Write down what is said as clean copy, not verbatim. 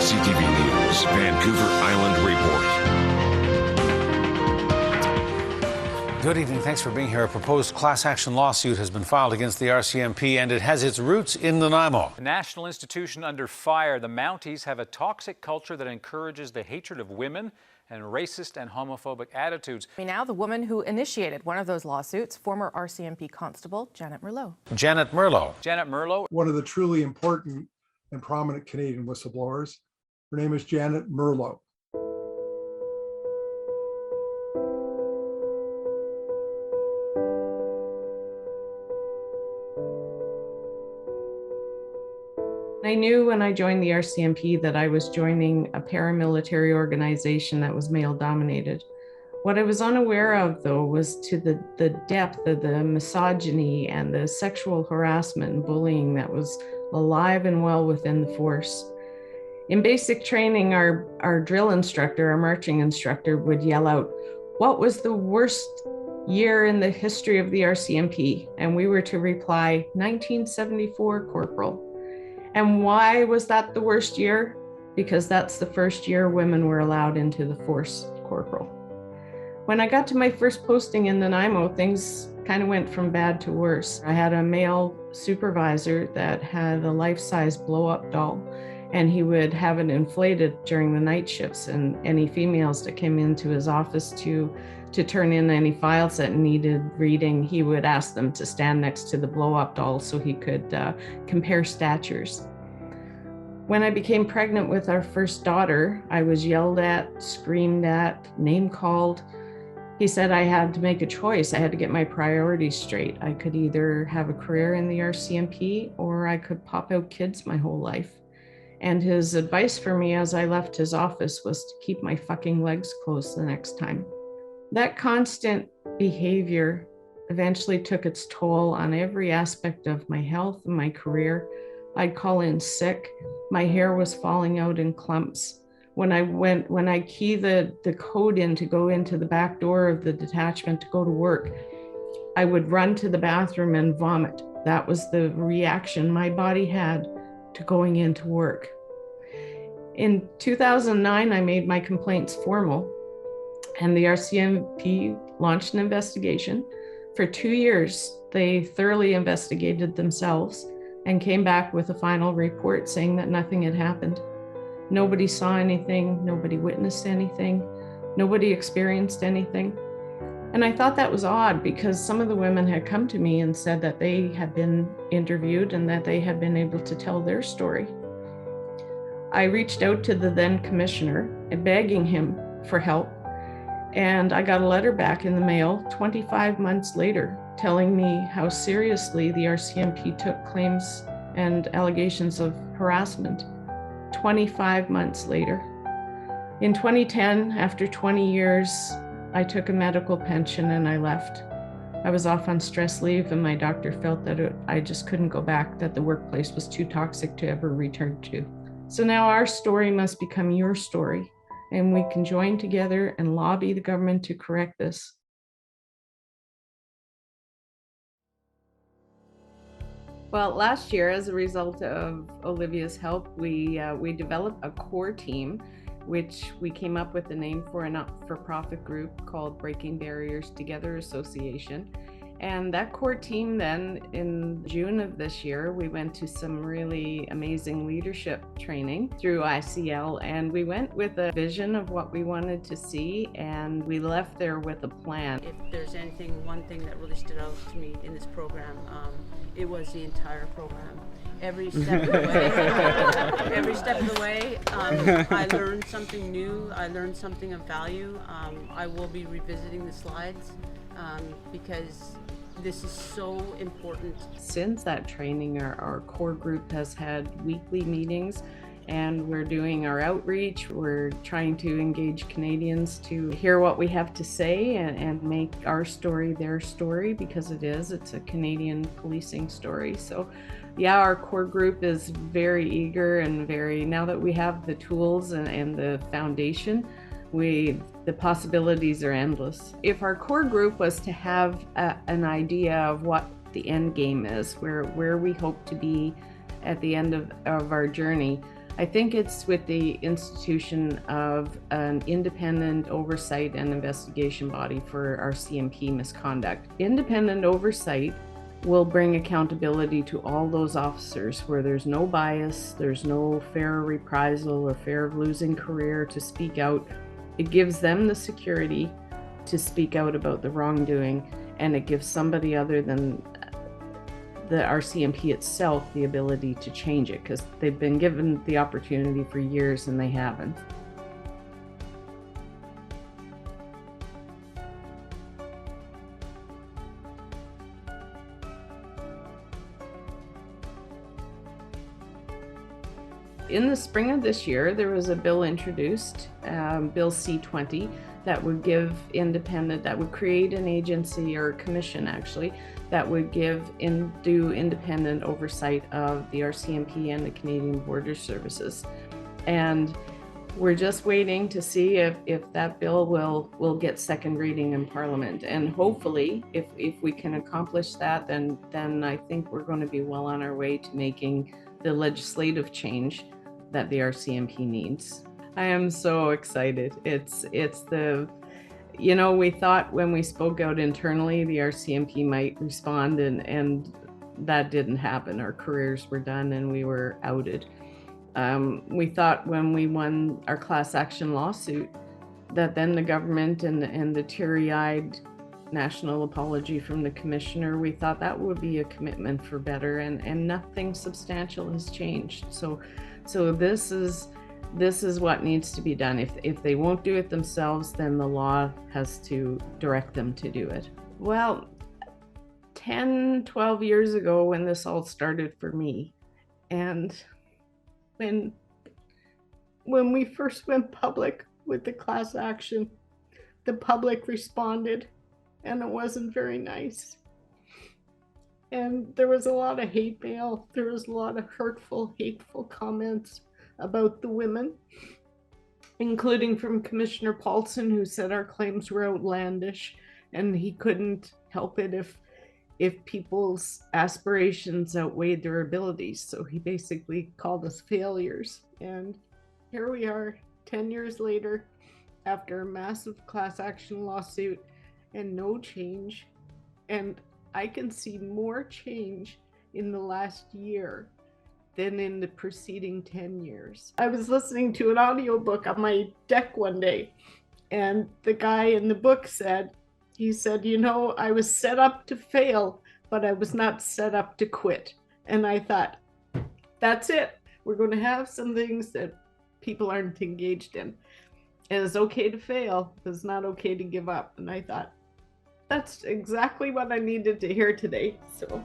CTV News, Vancouver Island Report. Good evening. Thanks for being here. A proposed class action lawsuit has been filed against the RCMP, and it has its roots in Nanaimo. A national institution under fire. The Mounties have a toxic culture that encourages the hatred of women and racist and homophobic attitudes. Now, the woman who initiated one of those lawsuits, former RCMP constable Janet Merlo. Janet Merlo. Janet Merlo. One of the truly important and prominent Canadian whistleblowers. Her name is Janet Merlo. I knew when I joined the RCMP that I was joining a paramilitary organization that was male-dominated. What I was unaware of, though, was to the depth of the misogyny and the sexual harassment and bullying that was alive and well within the force. In basic training, our drill instructor, our marching instructor, would yell out, "What was the worst year in the history of the RCMP?" And we were to reply, 1974, Corporal. And why was that the worst year? Because that's the first year women were allowed into the force, Corporal. When I got to my first posting in Nanaimo, things kind of went from bad to worse. I had a male supervisor that had a life-size blow-up doll, and he would have it inflated during the night shifts, and any females that came into his office to turn in any files that needed reading, he would ask them to stand next to the blow-up doll so he could compare statures. When I became pregnant with our first daughter, I was yelled at, screamed at, name-called. He said I had to make a choice. I had to get my priorities straight. I could either have a career in the RCMP or I could pop out kids my whole life. And his advice for me as I left his office was to keep my fucking legs closed the next time. That constant behavior eventually took its toll on every aspect of my health and my career. I'd call in sick. My hair was falling out in clumps. When I key the code in to go into the back door of the detachment to go to work, I would run to the bathroom and vomit. That was the reaction my body had to going into work. In 2009, I made my complaints formal, and the RCMP launched an investigation. For 2 years, they thoroughly investigated themselves and came back with a final report saying that nothing had happened. Nobody saw anything, nobody witnessed anything, nobody experienced anything. And I thought that was odd because some of the women had come to me and said that they had been interviewed and that they had been able to tell their story. I reached out to the then commissioner, begging him for help. And I got a letter back in the mail 25 months later telling me how seriously the RCMP took claims and allegations of harassment. 25 months later. In 2010, after 20 years, I took a medical pension and I left. I was off on stress leave and my doctor felt that I just couldn't go back, that the workplace was too toxic to ever return to. So now our story must become your story, and we can join together and lobby the government to correct this. Well, last year, as a result of Olivia's help, we developed a core team, which we came up with the name for a not-for-profit group called Breaking Barriers Together Association. And that core team then, in June of this year, we went to some really amazing leadership training through ICL, and we went with a vision of what we wanted to see, and we left there with a plan. If there's one thing that really stood out to me in this program, it was the entire program. Every step of the way, I learned something new. I learned something of value. I will be revisiting the slides because this is so important. Since that training, our core group has had weekly meetings, and we're doing our outreach. We're trying to engage Canadians to hear what we have to say and make our story their story, because it's a Canadian policing story. So yeah, our core group is very eager and now that we have the tools and the foundation, the possibilities are endless. If our core group was to have an idea of what the end game is, where we hope to be at the end of our journey, I think it's with the institution of an independent oversight and investigation body for RCMP misconduct. Independent oversight will bring accountability to all those officers where there's no bias, there's no fear of reprisal or fear of losing career to speak out. It gives them the security to speak out about the wrongdoing, and it gives somebody other than the RCMP itself the ability to change it, because they've been given the opportunity for years and they haven't. In the spring of this year, there was a bill introduced, Bill C-20, that would create an agency or a commission actually, that would do independent oversight of the RCMP and the Canadian Border Services. And we're just waiting to see if that bill will get second reading in Parliament. And hopefully, if we can accomplish that, then I think we're going to be well on our way to making the legislative change that the RCMP needs. I am so excited. It's the, we thought when we spoke out internally, the RCMP might respond, and that didn't happen. Our careers were done and we were outed. We thought when we won our class action lawsuit that then the government and the teary-eyed national apology from the commissioner, we thought that would be a commitment for better, and nothing substantial has changed. So this is what needs to be done. If they won't do it themselves, then the law has to direct them to do it. Well, 10, 12 years ago when this all started for me, and when we first went public with the class action, the public responded, and it wasn't very nice. And there was a lot of hate mail. There was a lot of hurtful, hateful comments about the women, including from Commissioner Paulson, who said our claims were outlandish and he couldn't help it if people's aspirations outweighed their abilities. So he basically called us failures. And here we are 10 years later, after a massive class action lawsuit and no change. And I can see more change in the last year than in the preceding 10 years. I was listening to an audiobook on my deck one day, and the guy in the book said, I was set up to fail, but I was not set up to quit. And I thought, that's it. We're going to have some things that people aren't engaged in. And it's okay to fail, but it's not okay to give up. And I thought, that's exactly what I needed to hear today. So